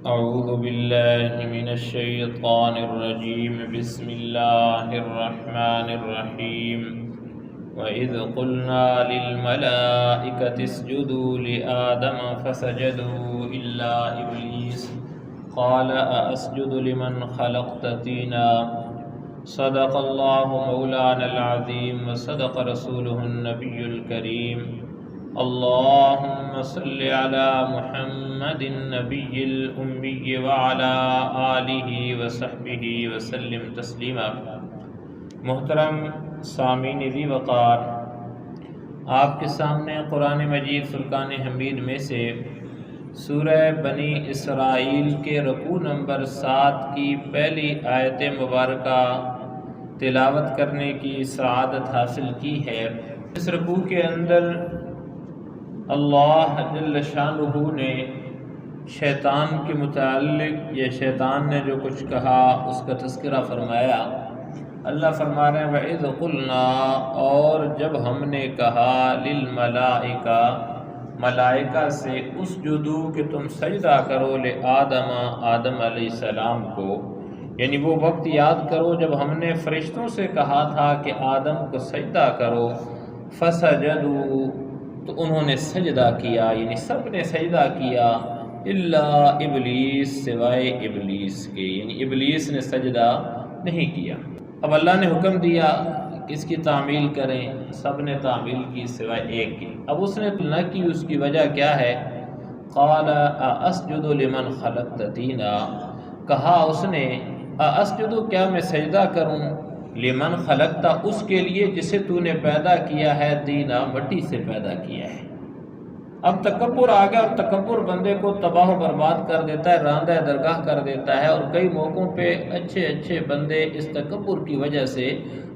أعوذ بالله من الشيطان الرجيم بسم الله الرحمن الرحيم وإذ قلنا للملائكة اسجدوا لآدم فسجدوا إلا إبليس قال أأسجد لمن خلقت طينا صدق الله مولانا العظيم وصدق رسوله النبي الكريم اللهم صل على محمد النبي الأمي وعلى آله وصحبه وسلم تسلیما۔ محترم سامعین ذی وقار، آپ کے سامنے قرآن مجید فرقان حمید میں سے سورہ بنی اسرائیل کے رکوع نمبر 7 کی پہلی آیت مبارکہ تلاوت کرنے کی سعادت حاصل کی ہے۔ اس رکوع کے اندر اللہ جل شانہ نے شیطان کے متعلق یا شیطان نے جو کچھ کہا اس کا تذکرہ فرمایا۔ اللہ فرما رہے ہیں وَإِذْ قُلْنَا، اور جب ہم نے کہا للملائکہ، ملائکہ سے اسجدو کہ تم سجدہ کرو لآدم، آدم علیہ السلام کو، یعنی وہ وقت یاد کرو جب ہم نے فرشتوں سے کہا تھا کہ آدم کو سجدہ کرو، فسجدو، تو انہوں نے سجدہ کیا، یعنی سب نے سجدہ کیا، الا ابلیس، سوائے ابلیس کے، یعنی ابلیس نے سجدہ نہیں کیا۔ اب اللہ نے حکم دیا کہ اس کی تعمیل کریں، سب نے تعمیل کی سوائے ایک کی۔ اب اس نے نہ کی، اس کی وجہ کیا ہے؟ قال اسجد لمن خلقت طینا، کہا اس نے اسجد، کیا میں سجدہ کروں لمن خلقتا، اس کے لیے جسے تو نے پیدا کیا ہے، طینا، مٹی سے پیدا کیا ہے۔ اب تکبر آ گیا، اور تکبر بندے کو تباہ و برباد کر دیتا ہے، راندہ درگاہ کر دیتا ہے، اور کئی موقعوں پہ اچھے اچھے بندے اس تکبر کی وجہ سے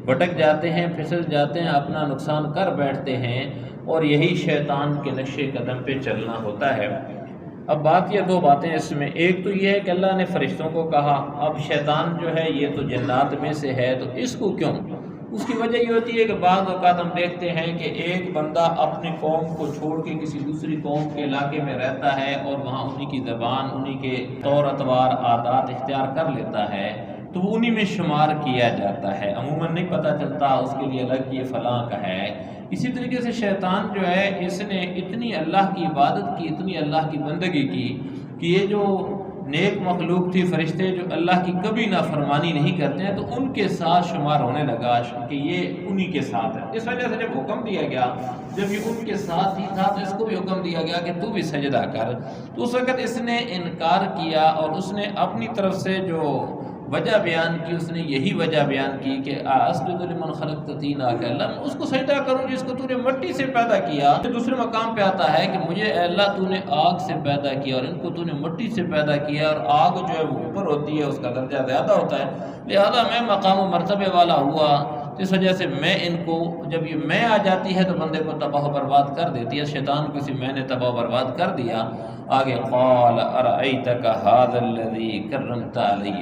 بھٹک جاتے ہیں، پھسل جاتے ہیں، اپنا نقصان کر بیٹھتے ہیں، اور یہی شیطان کے نقش قدم پہ چلنا ہوتا ہے۔ اب بات یہ دو باتیں اس میں، ایک تو یہ ہے کہ اللہ نے فرشتوں کو کہا، اب شیطان جو ہے یہ تو جنات میں سے ہے، تو اس کو کیوں؟ اس کی وجہ یہ ہوتی ہے کہ بعض اوقات ہم دیکھتے ہیں کہ ایک بندہ اپنی قوم کو چھوڑ کے کسی دوسری قوم کے علاقے میں رہتا ہے، اور وہاں انہی کی زبان، انہی کے طور اطوار، عادات اختیار کر لیتا ہے، تو وہ انہی میں شمار کیا جاتا ہے، عموماً نہیں پتہ چلتا اس کے لیے الگ یہ فلاں کا ہے۔ اسی طریقے سے شیطان جو ہے، اس نے اتنی اللہ کی عبادت کی، اتنی اللہ کی بندگی کی کہ یہ جو نیک مخلوق تھی، فرشتے جو اللہ کی کبھی نافرمانی نہیں کرتے ہیں، تو ان کے ساتھ شمار ہونے لگا کہ یہ انہی کے ساتھ ہے۔ اس وجہ سے جب حکم دیا گیا، جب یہ ان کے ساتھ ہی تھا، تو اس کو بھی حکم دیا گیا کہ تو بھی سجدہ کر، تو اس وقت اس نے انکار کیا، اور اس نے اپنی طرف سے جو وجہ بیان کی، اس نے یہی وجہ بیان کی کہ اسجد لمن خلقت طینا، کہ اللہ میں اس کو سجدہ کروں جس کو تو نے مٹی سے پیدا کیا۔ دوسرے مقام پہ آتا ہے کہ مجھے اے اللہ تو نے آگ سے پیدا کیا، اور ان کو تو نے مٹی سے پیدا کیا، اور آگ جو ہے وہ اوپر ہوتی ہے، اس کا درجہ زیادہ ہوتا ہے، لہذا میں مقام و مرتبے والا ہوا، اس وجہ سے میں ان کو، جب یہ میں آ جاتی ہے تو بندے کو تباہ و برباد کر دیتی ہے۔ شیطان کو اسی میں نے تباہ و برباد کر دیا۔ آگے قال ارأیتک ھذا الذی کرمت علی،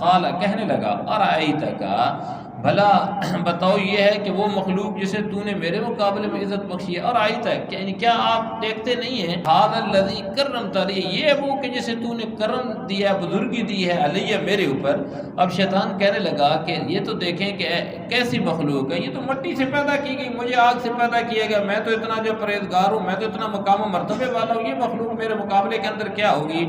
قال کہنے لگا ارأیتک، بھلا بتاؤ یہ ہے کہ وہ مخلوق جسے تو نے میرے مقابلے میں عزت بخشی ہے، ارأیتک، یعنی کیا آپ دیکھتے نہیں ہیں، ھذا الذی کرمت علی، یہ وہ کہ جسے تو نے کرم دیا، بزرگی دی ہے، علی، میرے اوپر۔ اب شیطان کہنے لگا کہ یہ تو دیکھیں کہ کیسی مخلوق ہے، یہ تو مٹی سے پیدا کی گئی، مجھے آگ سے پیدا کیا گیا، میں تو اتنا جو پرہیزگار ہوں، میں تو اتنا مقام و مرتبے والا ہوں، یہ مخلوق میرے مقابلے کے اندر کیا ہوگی؟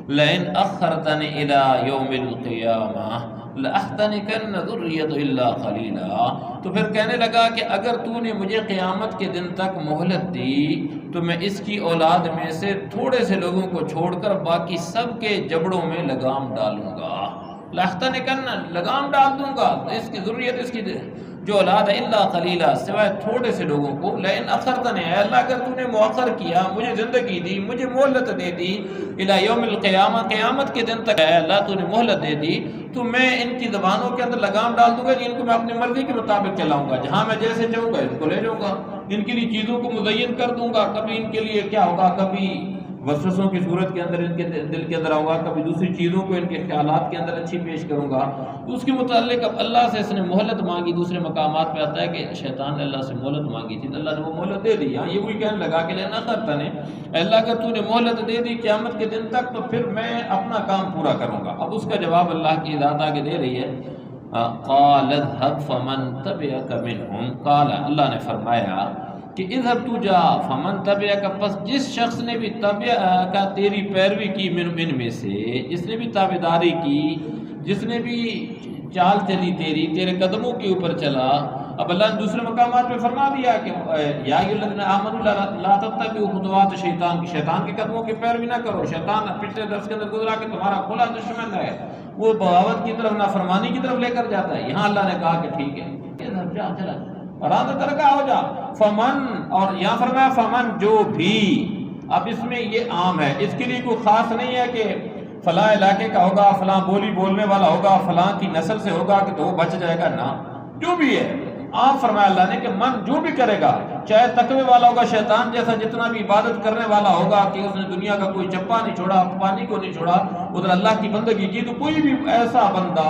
لئن اخرتنی الی یوم القیامہ لأحتنکن ذریۃ الا خلیلا، تو پھر کہنے لگا کہ اگر تو نے مجھے قیامت کے دن تک مہلت دی تو میں اس کی اولاد میں سے تھوڑے سے لوگوں کو چھوڑ کر باقی سب کے جبڑوں میں لگام ڈالوں گا، لأحتنکن، لگام ڈال دوں گا، اس کی ذریت، اس کی جو اولاد ہے، الا خلیلا، سوائے تھوڑے سے لوگوں کو۔ لئن اخرتنی، اے اللہ اگر تو نے مؤخر کیا، مجھے زندگی دی، مجھے مہلت دے دی، الی یوم القیامہ، قیامت کے دن تک، اے اللہ تو نے مہلت دے دی، تو میں ان کی زبانوں کے اندر لگام ڈال دوں گا، جن کو میں اپنی مرضی کے مطابق چلاؤں گا، جہاں میں جیسے چاہوں گا ان کو لے جاؤں گا، ان کے لیے چیزوں کو مزین کر دوں گا، کبھی ان کے لیے کیا ہوگا، کبھی وسوسوں کی صورت کے اندر ان کے دل کے اندر آؤں گا، کبھی دوسری چیزوں کو ان کے خیالات کے اندر اچھی پیش کروں گا، تو اس کے متعلق اب اللہ سے اس نے مہلت مانگی۔ دوسرے مقامات پہ آتا ہے کہ شیطان نے اللہ سے مہلت مانگی تھی، تو اللہ نے وہ مہلت دے دی۔ یہ وہی کہنے لگا کہ لینا کرتا نے اللہ اگر تو نے مہلت دے دی قیامت کے دن تک، تو پھر میں اپنا کام پورا کروں گا۔ اب اس کا جواب اللہ کی ذات آگے دے رہی ہے، قال اذهب فمن تبعك منهم، قال اللہ نے فرمایا کہ اذهب تو جا، فمن تبعك پس جس شخص نے بھی کا تیری پیروی کی، من میں سے جس نے بھی تابعداری کی، جس نے بھی چال چلی تیرے قدموں کے اوپر چلا۔ اب اللہ نے دوسرے مقامات پہ فرما دیا کہ یا ایھا الذین آمنوا لا تتبعوا خطوات الشیطان، کہ شیطان کے قدموں کی پیروی نہ کرو۔ شیطان پچھلے درس کے اندر گزرا کہ تمہارا کھلا دشمن ہے، وہ بغاوت کی طرف، نافرمانی کی طرف لے کر جاتا ہے۔ یہاں اللہ نے کہا کہ ٹھیک ہے جا چلا ارادہ ترکا ہو جا، فمن، اور یہاں فرمایا فمن جو بھی۔ اب اس میں یہ عام ہے، اس کے لیے کوئی خاص نہیں ہے کہ فلاں علاقے کا ہوگا، فلاں بولی بولنے والا ہوگا، فلاں کی نسل سے ہوگا کہ تو وہ بچ جائے گا، نہ، جو بھی ہے عام فرمایا اللہ نے کہ من جو بھی کرے گا، چاہے تقوی والا ہوگا، شیطان جیسا جتنا بھی عبادت کرنے والا ہوگا کہ اس نے دنیا کا کوئی چپا نہیں چھوڑا، پانی کو نہیں چھوڑا، ادھر اللہ کی بندگی کی، تو کوئی بھی ایسا بندہ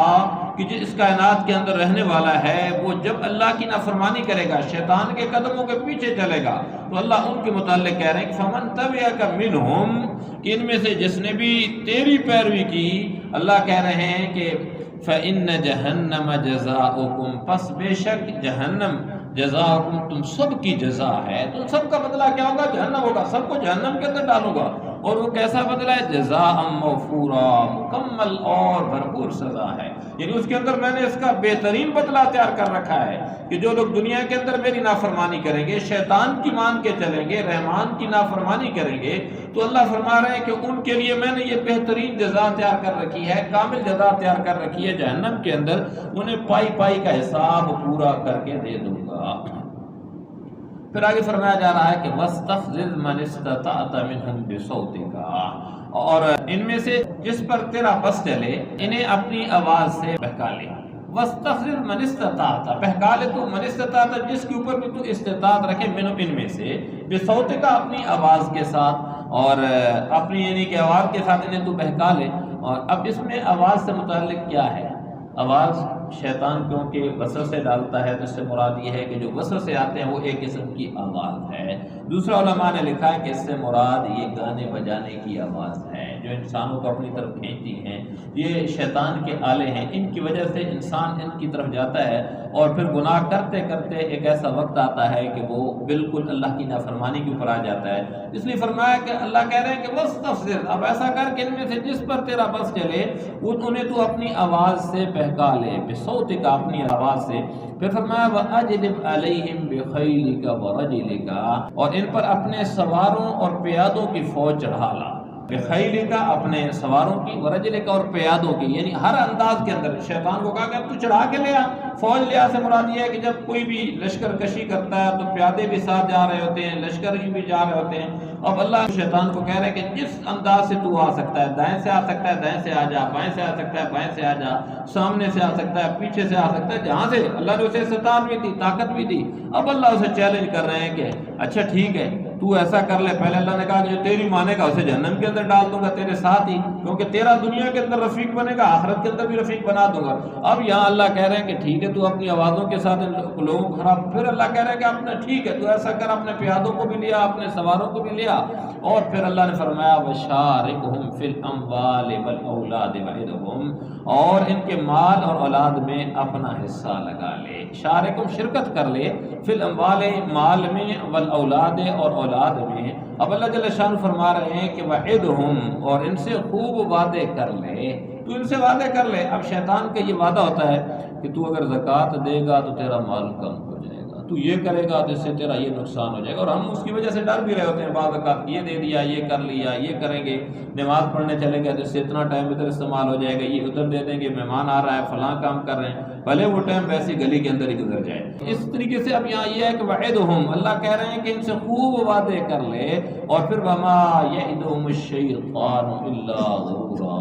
کہ جس کائنات کے اندر رہنے والا ہے، وہ جب اللہ کی نافرمانی کرے گا، شیطان کے قدموں کے پیچھے چلے گا، تو اللہ ان کے متعلق کہہ رہے ہیں کہ فمن تبعک منہم، کہ ان میں سے جس نے بھی تیری پیروی کی، اللہ کہہ رہے ہیں کہ فَإِنَّ جَهَنَّمَ جَزَاؤُكُمْ، پس بے شک جہنم جزاؤکم، تم سب کی جزا ہے۔ تم سب کا بدلہ کیا ہوگا؟ جہنم ہوگا، سب کو جہنم کے اندر ڈالوں گا۔ اور وہ کیسا بدلہ ہے؟ جزاء موفورا، مکمل اور بھرپور سزا ہے۔ یعنی اس کے اندر میں نے اس کا بہترین بدلہ تیار کر رکھا ہے کہ جو لوگ دنیا کے اندر میری نافرمانی کریں گے، شیطان کی مان کے چلیں گے، رحمان کی نافرمانی کریں گے، تو اللہ فرما رہے ہیں کہ ان کے لیے میں نے یہ بہترین جزا تیار کر رکھی ہے، کامل جزا تیار کر رکھی ہے جہنم کے اندر، انہیں پائی پائی کا حساب پورا کر کے دے دوں گا۔ پھر آگے فرمایا جا رہا ہے کہ وَاسْتَفْزِزْ مَنِ اسْتَطَعْتَ مِنْهُمْ بِصَوْتِكَ، اور ان میں سے جس پر تیرا بس چلے انہیں اپنی آواز سے بہکا لے۔ وَاسْتَفْزِزْ مَنِ اسْتَطَعْتَ، بہکا لے تو من استطاعت، جس کے اوپر بھی تو استطاعت رکھے، ان میں سے بِصَوْتِكَ، اپنی آواز کے ساتھ، اور اپنی یعنی کہ آواز کے ساتھ انہیں تو بہکا لے۔ اور اب اس میں آواز سے متعلق کیا ہے؟ آواز شیطان کیونکہ وسوسے ڈالتا ہے، تو اس سے مراد یہ ہے کہ جو وسوسے آتے ہیں وہ ایک قسم کی آواز ہے۔ دوسرا علماء نے لکھا ہے کہ اس سے مراد یہ گانے بجانے کی آواز ہے جو انسانوں کو اپنی طرف کھینچتی ہیں، یہ شیطان کے آلے ہیں، ان کی وجہ سے انسان ان کی طرف جاتا ہے، اور پھر گناہ کرتے کرتے ایک ایسا وقت آتا ہے کہ وہ بالکل اللہ کی نافرمانی کے اوپر آ جاتا ہے۔ اس لیے فرمایا کہ اللہ کہہ رہے ہیں کہ وَاسْتَفْزِزْ، اب ایسا کر کہ ان میں سے جس پر تیرا بس چلے انہیں تو اپنی آواز سے بہکا لے، بِصَوْتِكَ، اپنی آواز سے۔ پھر فرمایا وَأَجْلِبْ عَلَيْهِمْ بِخَيْلِكَ وَرَجِلِكَ، اور ان پر اپنے سواروں اور پیادوں کی فوج چڑھا لا، بخیلک، اپنے سواروں کی، ورجلک، اور پیادوں کی، یعنی ہر انداز کے اندر شیطان کو کہا کہ اب تو چڑھا کے لیا۔ فوج لیا سے مراد یہ ہے کہ جب کوئی بھی لشکر کشی کرتا ہے تو پیادے بھی ساتھ جا رہے ہوتے ہیں، لشکر بھی جا رہے ہوتے ہیں۔ اب اللہ شیطان کو کہہ رہے ہیں کہ جس انداز سے تو آ سکتا ہے، دائیں سے آ سکتا ہے دائیں سے آ جا، بائیں سے آ سکتا ہے بائیں سے آ جا، سامنے سے آ سکتا ہے پیچھے سے آ سکتا ہے، جہاں سے اللہ نے اسے استطاعت بھی دی، طاقت بھی دی۔ اب اللہ اسے چیلنج کر رہے ہیں کہ اچھا ٹھیک ہے تو ایسا کر لے۔ پہلے اللہ نے کہا کہ جو تیری مانے گا اسے جہنم کے اندر ڈال دوں گا تیرے ساتھ ہی، کیونکہ تیرا دنیا کے اندر رفیق بنے گا، آخرت کے اندر بھی رفیق بنا دوں گا۔ اب یہاں اللہ کہہ رہے ہیں کہ ٹھیک ہے تو اپنی آوازوں کے ساتھ ان لوگوں کو خراب، پھر اللہ کہہ رہے ہیں کہ اپنے ٹھیک ہے تو ایسا کر، اپنے پیادوں کو بھی لیا، اپنے سواروں کو بھی لیا، اور پھر اللہ نے فرمایا وَشَارِكْهُمْ فِي الْأَمْوَالِ وَالْأَوْلَادِ وَعِدْهُمْ، اور ان کے مال اور اولاد میں اپنا حصہ لگا لے، شارکم، شرکت کر لے، فی الاموال، مال میں، والاولاد، اور اولاد میں۔ اب اللہ جل شانہ فرما رہے ہیں کہ وعدہم، اور ان سے خوب وعدے کر لے، تو ان سے وعدے کر لے۔ اب شیطان کا یہ وعدہ ہوتا ہے کہ تو اگر زکوٰۃ دے گا تو تیرا مال کم ہو جائے گا، تو یہ کرے گا تو اس سے تیرا یہ نقصان ہو جائے گا، اور ہم اس کی وجہ سے ڈر بھی رہے ہوتے ہیں بعض اوقات، یہ دے دیا، یہ کر لیا، یہ کریں گے، نماز پڑھنے چلیں گے تو اس سے اتنا ٹائم ادھر استعمال ہو جائے گا، یہ ادھر دے دیں گے، مہمان آ رہا ہے، فلاں کام کر رہے ہیں، بھلے وہ ٹائم ویسی گلی کے اندر ہی گزر جائے۔ اس طریقے سے اب یہاں یہ ہے کہ وعدہم، اللہ کہہ رہے ہیں کہ ان سے خوب وعدے کر لے، اور پھر وما یعدہم الشیطان الا غرورا،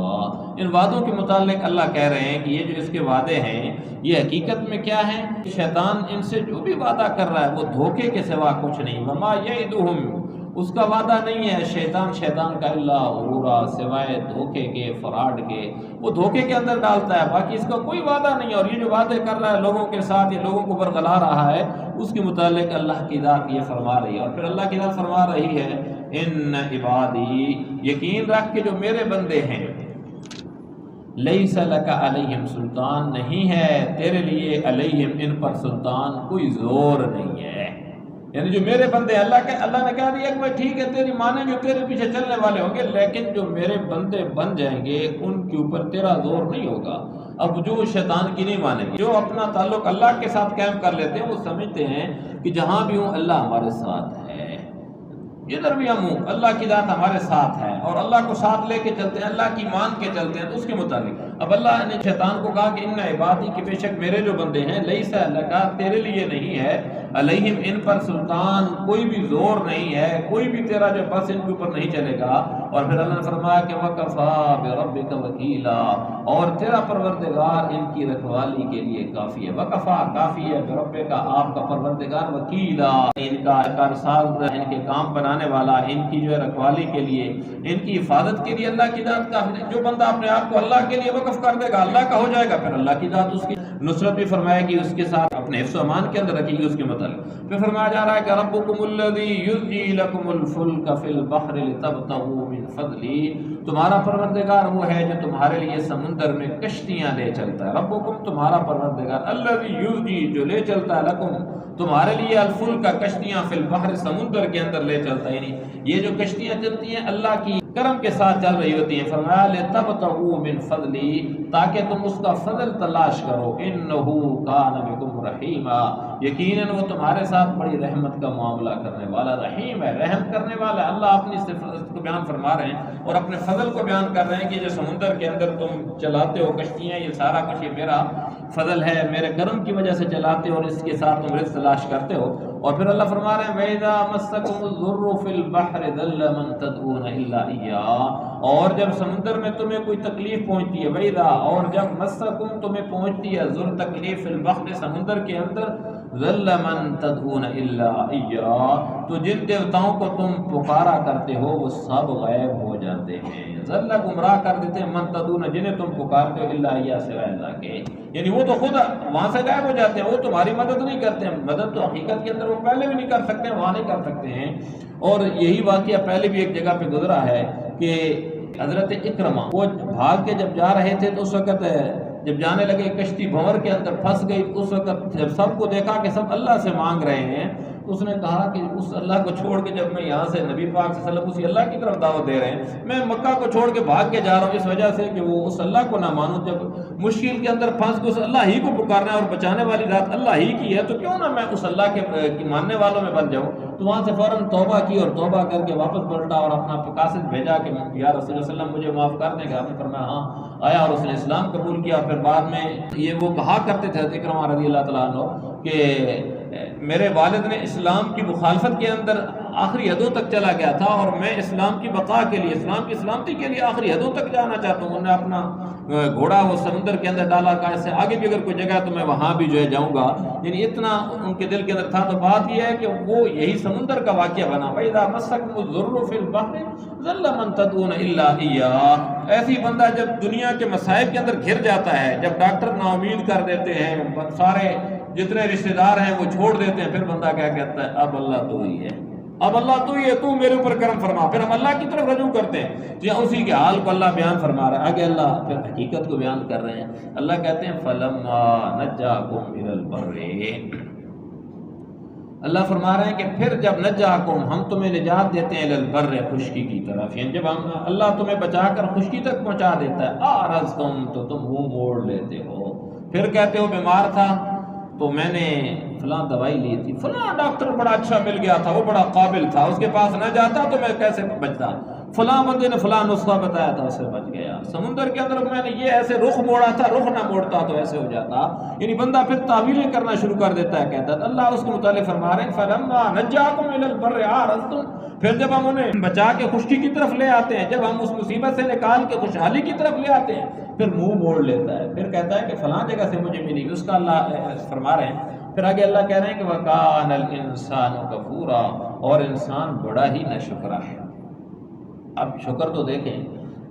ان وعدوں کے متعلق اللہ کہہ رہے ہیں کہ یہ جو اس کے وعدے ہیں یہ حقیقت میں کیا ہیں؟ شیطان ان سے جو بھی وعدہ کر رہا ہے وہ دھوکے کے سوا کچھ نہیں۔ وما یعدہم، اس کا وعدہ نہیں ہے شیطان کا اللہ غرورا، سوائے دھوکے کے، فراڈ کے، وہ دھوکے کے اندر ڈالتا ہے، باقی اس کا کوئی وعدہ نہیں ہے۔ اور یہ جو وعدے کر رہا ہے لوگوں کے ساتھ، یہ لوگوں کو برگلا رہا ہے، اس کے متعلق اللہ کی ذات یہ فرما رہی ہے۔ اور پھر اللہ کی ذات فرما رہی ہے ان عبادی، یقین رکھ کے جو میرے بندے ہیں، لیس لک علیہم سلطان، نہیں ہے تیرے لیے علیہم ان پر سلطان، کوئی زور نہیں ہے۔ یعنی جو میرے بندے اللہ نے کہہ دیا کہ میں ٹھیک ہے تیری مانیں گے، تیرے پیچھے چلنے والے ہوں گے، لیکن جو میرے بندے بن جائیں گے ان کے اوپر تیرا زور نہیں ہوگا۔ اب جو شیطان کی نہیں مانیں گے، جو اپنا تعلق اللہ کے ساتھ قائم کر لیتے ہیں، وہ سمجھتے ہیں کہ جہاں بھی ہوں اللہ ہمارے ساتھ ہے، ادھر بھی ہم ہوں اللہ کی ذات ہمارے ساتھ ہے، اور اللہ کو ساتھ لے کے چلتے ہیں، اللہ کی مان کے چلتے ہیں۔ تو اس کے مطابق اب اللہ نے شیطان کو کہا کہ ان عبادی کی، بے شک میرے جو بندے ہیں، لیس لک تیرے لیے نہیں ہے، علیہم ان پر سلطان، کوئی بھی زور نہیں ہے، کوئی بھی تیرا جو بس ان کے اوپر نہیں چلے گا۔ اور پھر اللہ نے فرمایا کہ وَكَفَىٰ بِرَبِّكَ وَكِيلًا، اور تیرا پروردگار ان کی رکھوالی کے لیے کافی ہے۔ وَكَفَىٰ کافی ہے، بِرَبِّكَ آپ کا پروردگار، وکیلا ان کا کارساز، ان کے کام بنانے والا، ان کی جو ہے رکھوالی کے لیے، ان کی حفاظت کے لیے اللہ کی ذات کافی ہے۔ جو بندہ اپنے آپ کو اللہ کے لیے وقف کر دے گا، اللہ کا ہو جائے گا، پھر اللہ کی ذات اس کی نصرت بھی فرمائے گی، اس کے ساتھ اپنے حفظ و امان کے اندر رکھے گی اس کے متعلق۔ پھر فرمایا جا رہا ہے کہ ربکم الذی یزجی لکم الفلک فی البحر لتبتغوا من فضلہ، تمہارا پروردگار وہ ہے جو تمہارے لیے سمندر میں کشتیاں لے چلتا ہے۔ ربکم تمہارا پروردگار، الذی یزجی جو لے چلتا ہے، لکم تمہارے لیے، الفلک کشتیاں، فی البحر سمندر کے اندر لے چلتا ہے، یعنی یہ جو کشتیاں چلتی ہیں اللہ کی کرم کے ساتھ چل رہی ہوتی ہیں۔ فرمایا لتبتغوا من فضلی، تاکہ تم اس کا فضل تلاش کرو، انہ کان بکم رحیما، یقیناً وہ تمہارے ساتھ بڑی رحمت کا معاملہ کرنے والا، رحیم ہے، رحم کرنے والا ہے۔ اللہ اپنی صفات کو بیان فرما رہے ہیں اور اپنے فضل کو بیان کر رہے ہیں کہ جو سمندر کے اندر تم چلاتے ہو کشتیاں، یہ سارا کچھ یہ میرا فضل ہے، میرے کرم کی وجہ سے چلاتے ہو، اور اس کے ساتھ تم رزق تلاش کرتے ہو۔ اور پھر اللہ فرما رہے ہیں وَإِذَا مَسَّكُمُ الضُّرُّ فِي الْبَحْرِ ضَلَّ مَن تَدْعُونَ إِلَّا إِيَّاهُ، اور جب سمندر میں تمہیں کوئی تکلیف پہنچتی ہے، وَإِذَا اور جب مَسَّكُمْ تمہیں پہنچتی ہے ضر تکلیف، فی البحر سمندر کے اندر، ضَلَّ مَن تَدْعُونَ إِلَّا إِيَّاهُ تو جن دیوتاؤں کو تم پکارا کرتے ہو وہ سب غائب ہو جاتے ہیں، ضل گمراہ کر دیتے ہیں، من تدعون جنہیں تم پکارتے ہو، الا ایہ سوائے اللہ کے، یعنی وہ تو خود وہاں سے غائب ہو جاتے ہیں، وہ تمہاری مدد نہیں کرتے ہیں۔ مدد تو حقیقت کے اندر وہ پہلے بھی نہیں کر سکتے ہیں، وہاں نہیں کر سکتے ہیں۔ اور یہی واقعہ پہلے بھی ایک جگہ پہ گزرا ہے کہ حضرت اکرمہ وہ بھاگ کے جب جا رہے تھے تو اس وقت جب جانے لگے کشتی بھنور کے اندر پھنس گئی، اس وقت جب سب کو دیکھا کہ سب اللہ سے مانگ رہے ہیں، اس نے کہا کہ اس اللہ کو چھوڑ کے جب میں یہاں سے نبی پاک صلی اللہ علیہ وسلم اسی اللہ کی طرف دعوت دے رہے ہیں، میں مکہ کو چھوڑ کے بھاگ کے جا رہا ہوں اس وجہ سے کہ وہ اس اللہ کو نہ مانوں، جب مشکل کے اندر پھنس کے اس اللہ ہی کو پکارنا ہے اور بچانے والی ذات اللہ ہی کی ہے، تو کیوں نہ میں اس اللہ کے ماننے والوں میں بن جاؤں۔ تو وہاں سے فوراً توبہ کی اور توبہ کر کے واپس پلٹا اور اپنا قاصد بھیجا کہ یا رسول اللہ صلی اللہ علیہ وسلم مجھے معاف کر دیں گے۔ آپ نے فرمایا ہاں، آیا اور اس نے اسلام قبول کیا۔ پھر بعد میں یہ وہ کہا کرتے تھے اکرمہ رضی اللہ تعالیٰ عنہ کہ میرے والد نے اسلام کی مخالفت کے اندر آخری حدوں تک چلا گیا تھا اور میں اسلام کی بقا کے لیے، اسلام کی سلامتی کے لیے آخری حدوں تک جانا چاہتا ہوں۔ انہوں نے اپنا گھوڑا وہ سمندر کے اندر ڈالا، کہا اس سے آگے بھی اگر کوئی جگہ تو میں وہاں بھی جو ہے جاؤں گا، یعنی اتنا ان کے دل کے اندر تھا۔ تو بات یہ ہے کہ وہ یہی سمندر کا واقعہ بنا، وَإِذَا مَسَّكُمُ الضُّرُّ فِي الْبَحْرِ ضَلَّ مَن تَدْعُونَ إِلَّا إِيَّاهُ۔ ایسی بندہ جب دنیا کے مصائب کے اندر گھر جاتا ہے، جب ڈاکٹر نا امید کر دیتے ہیں، سارے جتنے رشتہ دار ہیں وہ چھوڑ دیتے ہیں، پھر بندہ کیا کہتا ہے اب اللہ تو ہی ہے، اب اللہ تو ہی ہے، تو میرے اوپر کرم فرما۔ پھر ہم اللہ کی طرف رجوع کرتے ہیں، جی اسی کے حال کو اللہ بیان فرما رہا ہے۔ آگے اللہ پھر حقیقت کو بیان کر رہے ہیں۔ اللہ کہتے ہیں فَلَمَّا نَجَّاكُمْ إِلَى الْبَرِّ، اللہ فرما رہے ہیں کہ پھر جب نجاکم ہم تمہیں نجات دیتے ہیں الی البر خشکی کی طرف، یعنی جب ہم اللہ تمہیں بچا کر خشکی تک پہنچا دیتا ہے، اعرضتم تو تم منہ موڑ لیتے ہو، پھر کہتے ہو بیمار تھا تو میں نے فلاں دوائی لی تھی، فلاں ڈاکٹر بڑا اچھا مل گیا تھا، وہ بڑا قابل تھا، اس کے پاس نہ جاتا تو میں کیسے بچتا، فلاں بندے نے فلاں نسخہ بتایا تھا، اس سے بچ گیا، سمندر کے اندر میں نے یہ ایسے رخ موڑا تھا، رخ نہ موڑتا تو ایسے ہو جاتا، یعنی بندہ پھر تعویلیں کرنا شروع کر دیتا ہے، کہتا ہے اللہ اس کے متعلق فرما رہے ہیں فَلَمَّا نَجَّاكُمْ إِلَى الْبَرِّ أَعْرَضْتُمْ، پھر جب ہم انہیں بچا کے خشکی کی طرف لے آتے ہیں، جب ہم اس مصیبت سے نکال کے خوشحالی کی طرف لے آتے ہیں، پھر منہ موڑ لیتا ہے، پھر کہتا ہے کہ فلاں جگہ سے مجھے ملی، اس کا اللہ فرما رہے ہیں۔ پھر آگے اللہ کہہ رہے ہیں کہ وَكَانَ الْإِنسَانُ كَفُورًا، اور انسان بڑا ہی ناشکرا ہے۔ اب شکر تو دیکھیں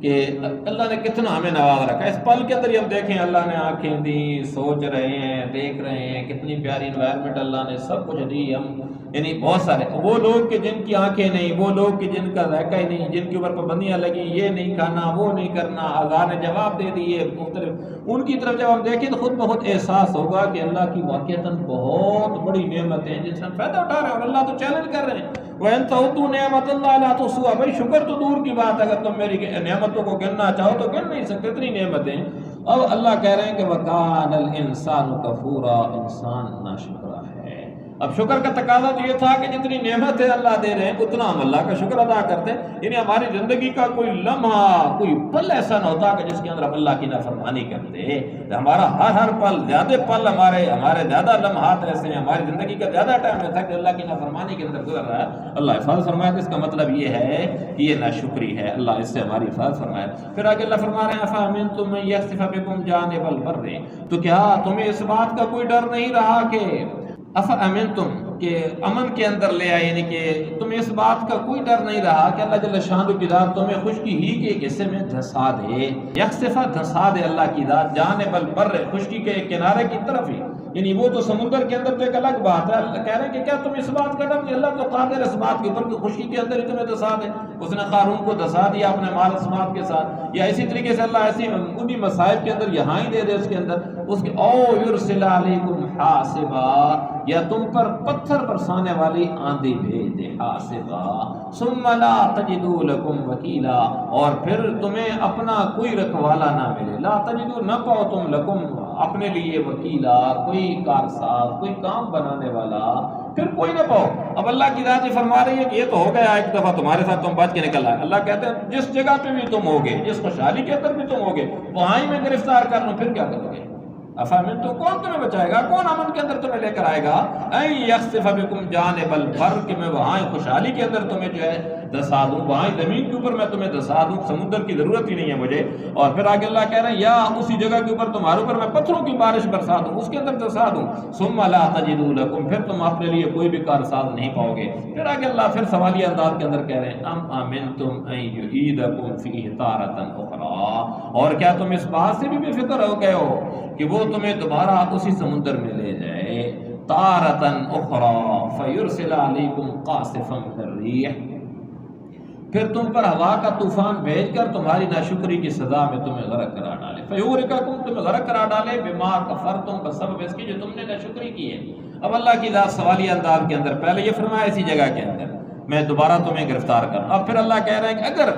کہ اللہ نے کتنا ہمیں نواز رکھا ہے، اس پل کے اندر ہی ہم دیکھیں اللہ نے آنکھیں دی، سوچ رہے ہیں، دیکھ رہے ہیں، کتنی پیاری انوائرمنٹ اللہ نے سب کچھ دی ہم، یعنی بہت سارے وہ لوگ کہ جن کی آنکھیں نہیں، وہ لوگ کہ جن کا ذائقہ ہی نہیں، جن کے اوپر پابندیاں لگی، یہ نہیں کھانا، وہ نہیں کرنا، آزاد نے جواب دے دیے مختلف، ان کی طرف جب ہم دیکھیں تو خود بہت احساس ہوگا کہ اللہ کی واقعتاً بہت بڑی نعمت ہیں جن سے ہم فائدہ اٹھا رہے ہیں، اور اللہ تو چیلنج کر رہے ہیں وَإِن تَعُدُّوا نِعْمَتَ اللَّهِ لَا تُحْصُوهَا، بھائی شکر تو دور کی بات ہے، اگر تم میری نعمتوں کو گننا چاہو تو گن نہیں سکتے، اتنی نعمتیں۔ اب اللہ کہہ رہے ہیں کہ وَكَانَ الْإِنسَانُ كَفُورًا، انسان ناشکرا ہے۔ اب شکر کا تقاضا تو یہ تھا کہ جتنی نعمت ہے اللہ دے رہے ہیں اتنا ہم اللہ کا شکر ادا کرتے ہیں، یعنی ہماری زندگی کا کوئی لمحہ، کوئی پل ایسا نہ ہوتا کہ جس کے اندر ہم اللہ کی نافرمانی کرتے، ہمارا ہر پل، زیادہ پل ہمارے زیادہ لمحات ایسے ہیں، ہماری زندگی کا زیادہ ٹائم ایسا کہ اللہ کی نافرمانی کے اندر گزر رہا ہے۔ اللہ حفاظت فرمایا کہ اس کا مطلب یہ ہے کہ یہ ناشکری ہے، اللہ اس سے ہماری حفاظت فرمائے۔ پھر آگے اللہ فرما رہے ہیں أَفَأَمِنْتُم أَن يَخْسِفَ بِكُمْ جَانِبَ الْبَرِّ، تو کیا تمہیں اس بات کا کوئی ڈر نہیں رہا کہ أَفَأَمِنْتُم کہ امن کے اندر لے آئے، یعنی کہ تمہیں اس بات کا کوئی ڈر نہیں رہا کہ اللہ جل شانہ کی ذات تمہیں خشکی ہی کے ایک حصے میں دھسا دے، یخسفہ دھسا دے اللہ کی ذات جانب البر، خشکی کے ایک کنارے کی طرف ہی، یعنی وہ تو سمندر کے اندر تو ایک الگ بات ہے، اللہ کہہ رہے ہیں کہ کیا تم اس بات کا ڈر نہیں، اللہ تو قادر اس بات کے اوپر کہ خشکی کے اندر ہی تمہیں دھسا دے، اس نے قارون کو دھسا دیا اپنے مال سماعت کے ساتھ، یا اسی طریقے سے اللہ ایسی انہی مصائب کے اندر یہاں ہی دے دے اس کے اندر، اس کے او یرسل علیکم حاسبا، یا تم پر پتھر برسانے والی آندھی بھیج دے، حاسبا ثم لا تجدوا لکم وکیلا، اور پھر تمہیں اپنا کوئی رکھوالا نہ ملے، لا تجدوا نہ پاؤ تم لکم اپنے لیے وکیلا، کوئی کارساز، کوئی کام بنانے والا، پھر کوئی نہ پاؤ۔ اب اللہ کی ذات یہ فرما رہی ہے کہ یہ تو ہو گیا ایک دفعہ تمہارے ساتھ، تم بچ کے نکل آئے، اللہ کہتے ہیں جس جگہ پہ بھی تم ہوگے، جس خوشحالی کے اندر بھی تم ہوگے، وہاں ہی میں گرفتار کر لوں، پھر کیا کرو گے؟ افامن تو کون تمہیں بچائے گا، کون امن کے اندر تمہیں لے کر آئے گا؟ این یخسف بکم جانب البر، کہ میں وہاں خوشحالی کے اندر تمہیں جو ہے دھسا دوں، وہاں زمین کے اوپر میں تمہیں دھسا دوں، سمندر کی ضرورت ہی نہیں ہے مجھے۔ اور پھر آگے اللہ کہہ رہے ہیں یا اسی جگہ کے اوپر تمہارے اوپر میں پتھروں کی بارش برسا دوں، اس کے اندر دھسا دوں، ثم لا تجدوا لکم، پھر تم اپنے لیے کوئی بھی کارساز نہیں پاؤ گے۔ پھر آگے اللہ پھر سوالیہ انداز کے اندر کہہ رہے ہیں ام آمنتم ان یعیدکم فیہ تارۃ اخری، اور کیا تم اس بات سے بھی بے فکر ہو گئے ہو کہ وہ تمہیں دوبارہ اسی سمندر میں لے جائے، تارتن اخری فیرسل علیکم قاصفا من الریح، پھر تم پر ہوا کا طوفان بھیج کر تمہاری ناشکری کی سزا میں تمہیں غرق کرا ڈالے، فیورککم، تمہیں غرق کرا ڈالے، بما کفرتم، بسبب اس کی جو تم نے ناشکری کی ہے۔ اب اللہ کی ذات سوالیہ انداز کے اندر پہلے یہ فرمایا اسی جگہ کے اندر میں دوبارہ تمہیں گرفتار کروں، اب پھر اللہ کہہ رہے ہیں کہ اگر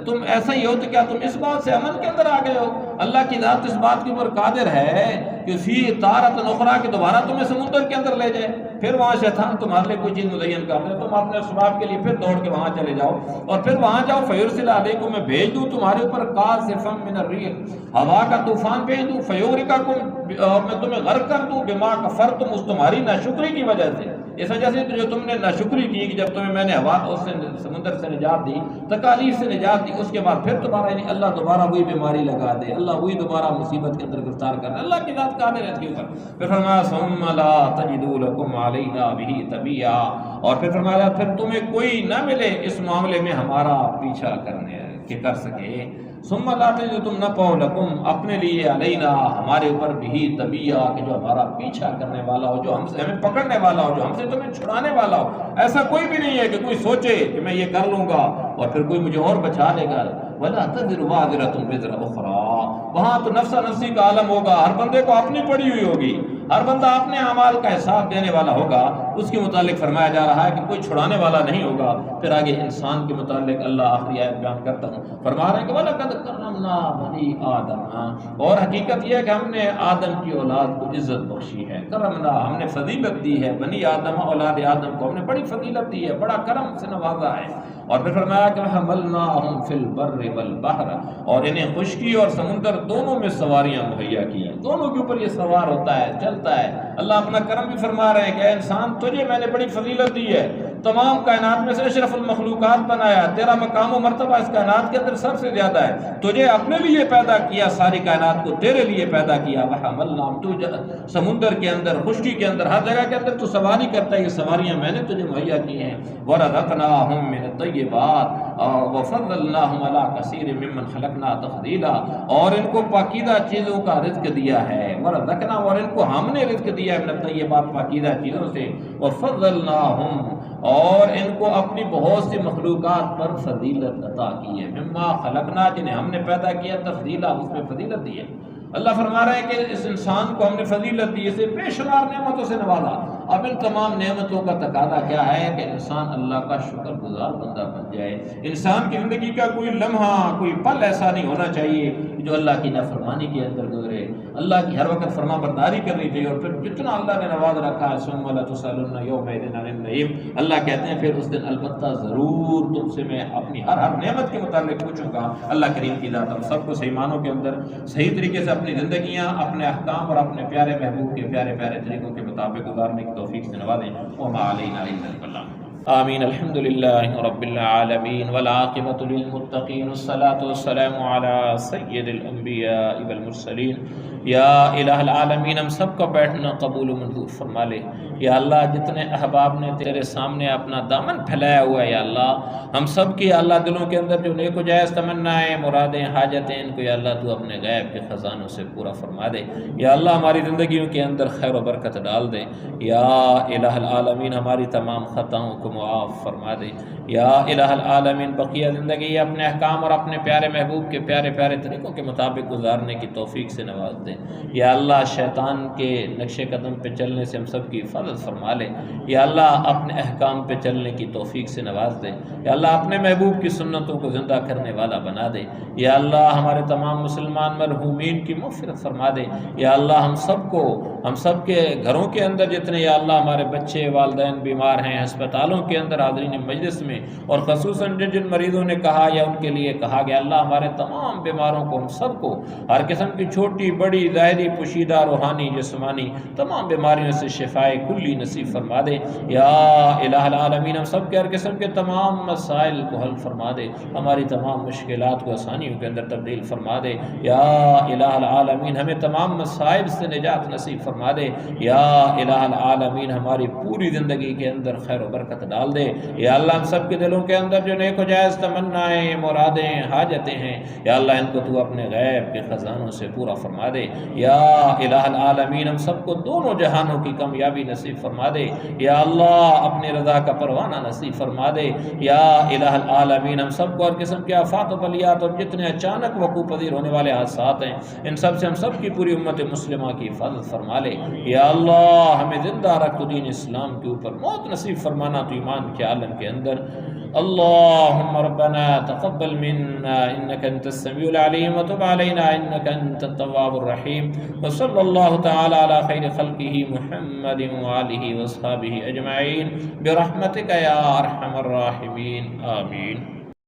تم ایسا ہی ہو تو کیا تم اس بات سے امن کے اندر آ گئے ہو؟ اللہ کی ذات اس بات کے اوپر قادر ہے کہ فی تارۃ اخری، کہ دوبارہ تمہیں سمندر کے اندر لے جائے، پھر وہاں شیطان تمہارے لیے کوئی چیز مزین کر دے، تم اپنے اسباب کے لیے پھر دوڑ کے وہاں چلے جاؤ، اور پھر وہاں جاؤ، فیرسل علیکم، میں بھیج دوں تمہارے اوپر قاصفا من الریح، ہوا کا طوفان بھیج دوں، فیورککم، میں تمہیں غرق کر دوں، بما کفرتم، اس تمہاری ناشکری کی وجہ سے، اس وجہ سے جو تم نے ناشکری کی کہ جب تمہیں میں نے ہوا اس سے سمندر سے نجات دی، تکالیف سے نجات دی، اس کے بعد پھر دوبارہ یعنی اللہ دوبارہ وہی بیماری لگا دے، اللہ وہی دوبارہ مصیبت کے اندر گرفتار کر دے، اللہ کی ذات قادر ہے اس کے اوپر۔ پھر فرمایا ثم لا تجدوا لکم علینا بہ تبیا، اور پھر فرمایا پھر تمہیں کوئی نہ ملے اس معاملے میں ہمارا پیچھا کرنے کے کر سکے، ثم لا تجدوا، تم نہ پاؤ لکم اپنے لیے علینا ہمارے اوپر بھی تبیا، کہ جو ہمارا پیچھا کرنے والا ہو، جو ہم سے ہمیں پکڑنے والا ہو، جو ہم سے تمہیں چھڑانے والا ہو، ایسا کوئی بھی نہیں ہے کہ کوئی سوچے کہ میں یہ کر لوں گا اور پھر کوئی مجھے اور بچا لے گا۔ وَلَا تَزِرُ وَازِرَةٌ وِزْرَ أُخْرَىٰ، وہاں تو نفسا نفسی کا عالم ہوگا، ہر بندے کو اپنی پڑی ہوئی ہوگی، ہر بندہ اپنے اعمال کا حساب دینے والا ہوگا، اس کے متعلق فرمایا جا رہا ہے کہ کوئی چھڑانے والا نہیں ہوگا۔ پھر آگے انسان کے متعلق اللہ آخری آیت بیان کرتا ہوں، فرما رہے ہیں کہ وَلَقَدْ كَرَّمْنَا بَنِي آدَمَ، اور حقیقت یہ ہے کہ ہم نے آدم کی اولاد کو عزت بخشی ہے، کرمنا، ہم نے فضیلت دی ہے، بنی آدم، اولاد آدم کو ہم نے بڑی فضیلت دی ہے، بڑا کرم سے نوازا ہے۔ اور پھر فرمایا کہ حملناہم فی البر والبحر، اور انہیں خشکی اور سمندر دونوں میں سواریاں مہیا کی ہیں، دونوں کے اوپر یہ سوار ہوتا ہے، چلتا ہے۔ اللہ اپنا کرم بھی فرما رہے ہیں کہ اے انسان تجھے میں نے بڑی فضیلت دی ہے، تمام کائنات میں سے اشرف المخلوقات بنایا، تیرا مقام و مرتبہ اس کائنات کے اندر سب سے زیادہ ہے، تجھے اپنے لیے پیدا کیا، ساری کائنات کو تیرے لیے پیدا کیا، وحملناہم، تو سمندر کے اندر، خشکی کے اندر، ہر جگہ کے اندر تو سواری کرتا ہے، یہ سواریاں میں نے تجھے مہیا کی ہیں، ورزقناہم من الطیبات وفضلناہم علی کثیر ممن خلقنا تفضیلا، اور ان کو پاکیزہ چیزوں کا رزق دیا ہے، ورزقنا، اور ان کو ہم نے رزق دیا ہے من الطیبات، پاکیزہ چیزوں سے، وفضلناہم، اور ان کو اپنی بہت سی مخلوقات پر فضیلت عطا کی ہے، مما خلقنا، جنہیں ہم نے پیدا کیا، تفضیلا، اس میں فضیلت دی ہے۔ اللہ فرما رہا ہے کہ اس انسان کو ہم نے فضیلت دی، اسے بے شمار نعمتوں سے نوازا۔ اب ان تمام نعمتوں کا تقاضا کیا ہے کہ انسان اللہ کا شکر گزار بندہ بن جائے۔ انسان کی زندگی کا کوئی لمحہ، کوئی پل ایسا نہیں ہونا چاہیے جو اللہ کی نافرمانی کے اندر گزرے، اللہ کی ہر وقت فرما برداری کرنی چاہیے، اور پھر جتنا اللہ نے نواز رکھا ہے، ثم لتسألن یومئذ عن النعیم، اللہ کہتے ہیں پھر اس دن البتہ ضرور تم سے میں اپنی ہر نعمت کے متعلق پوچھوں گا۔ اللہ کریم کی ذات ہم سب کو صحیح معنوں کے اندر صحیح طریقے سے اپنی زندگیاں، اپنے احکام اور اپنے پیارے محبوب کے پیارے پیارے طریقوں کے مطابق گزارنے کی توفیق سے نوازیں۔ وما علینا الا البلاغ۔ آمین۔ الحمد للہ رب العالمین والعاقبۃ للمتقین والصلاۃ والسلام علی سید الانبیاء والمرسلین۔ یا الہ العالمین، ہم سب کا بیٹھنا قبول و منظور فرما لے۔ یا اللہ، جتنے احباب نے تیرے سامنے اپنا دامن پھیلایا ہوا ہے، یا اللہ ہم سب کی اللہ دلوں کے اندر جو نیک و جائز تمنائیں، مرادیں، حاجتیں، ان کو یا اللہ تو اپنے غیب کے خزانوں سے پورا فرما دے۔ یا اللہ ہماری زندگیوں کے اندر خیر و برکت ڈال دے۔ یا الہ العالمین ہماری تمام خطاؤں کو معاف فرما دے۔ یا الہ العالمین بقیہ زندگی اپنے احکام اور اپنے پیارے محبوب کے پیارے پیارے طریقوں کے مطابق گزارنے کی توفیق سے نواز دے۔ یا اللہ شیطان کے نقش قدم پہ چلنے سے ہم سب کی حفاظت فرما لے۔ یا اللہ اپنے احکام پہ چلنے کی توفیق سے نواز دے۔ یا اللہ اپنے محبوب کی سنتوں کو زندہ کرنے والا بنا دے۔ یا اللہ ہمارے تمام مسلمان مرحومین کی مغفرت فرما دے۔ یا اللہ ہم سب کے گھروں کے اندر جتنے یا اللہ ہمارے بچے والدین بیمار ہیں، ہسپتالوں کے اندر، حاضرین مجلس میں، اور خصوصاً جن مریضوں نے کہا یا ان کے لیے کہا گیا، اللہ ہمارے تمام بیماروں کو، ہم سب کو ہر قسم کی چھوٹی بڑی ظاہری پوشیدہ روحانی جسمانی تمام بیماریوں سے شفائے کلی نصیب فرما دے۔ یا الہ العالمین ہم سب کے ہر قسم کے تمام مسائل کو حل فرما دے، ہماری تمام مشکلات کو آسانیوں کے اندر تبدیل فرما دے۔ یا الہ العالمین ہمیں تمام مصائب سے نجات نصیب فرما دے۔ یا الہ العالمین ہماری پوری زندگی کے اندر خیر و برکت ڈال دے۔ یا اللہ ہم سب کے دلوں کے اندر جو نیک و جائز تمنائیں، مرادیں، حاجتیں ہیں، یا اللہ ان کو تو اپنے غیب کے خزانوں سے پورا فرما دے۔ یا الہ العالمین ہم سب کو دونوں جہانوں کی کامیابی نصیب فرما دے۔ یا اللہ اپنی رضا کا پروانہ نصیب فرما دے۔ یا الہ العالمین ہم سب کو ہر قسم کے آفات و بلیات اور جتنے اچانک وقوع پذیر ہونے والے حادثات ہیں، ان سب سے ہم سب کی پوری امت مسلمہ کی حفاظت فرما لے۔ یا اللہ ہمیں زندہ رکھ تو دین اسلام کے اوپر، موت نصیب فرمانا تو ایمان کے عالم کے اندر۔ اللهم ربنا تقبل منا إنك أنت السميع العليم وتب علينا إنك أنت التواب الرحيم، وصلى الله تعالى على خير خلقه محمد وآله وأصحابه أجمعين برحمتك يا أرحم الراحمين، آمين۔